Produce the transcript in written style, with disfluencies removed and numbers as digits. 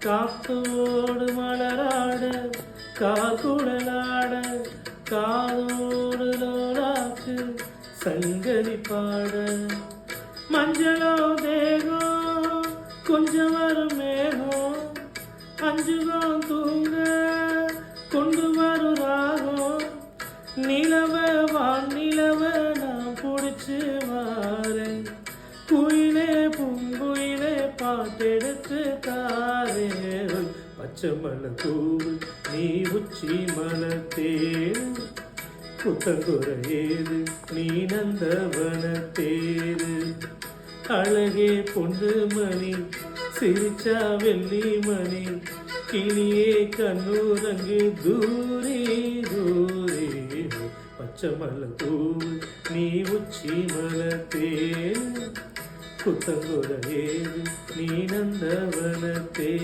காத்தோடு மலராட காகுழலாட காதோடு லோலாக்கு சங்கதி பாட மஞ்சளோ தேகம் கொஞ்சம் வரும் மேகம் அஞ்சுகம் தூங்க கொண்டு வரும் ராகம் நிலவ வானிலவ நான் பிடிச்சு வாரேன் குயிலே பூங்குயிலே பாட்டெடுத்து தாரே பச்சை மலை பூவு நீ உச்சி மலை தேரு புத்தங்குறை ஏது நீ நந்தவன தேரு அழகே பொண்டு மணி சிரிச்சா வெள்ளி மணி கிளியே கண்ணூரங்கு தூரே தூரே பச்சை மலை பூவு நீ உச்சி மலை தேரு புத்தங்குறை ஏது நீ நந்தவன தேரு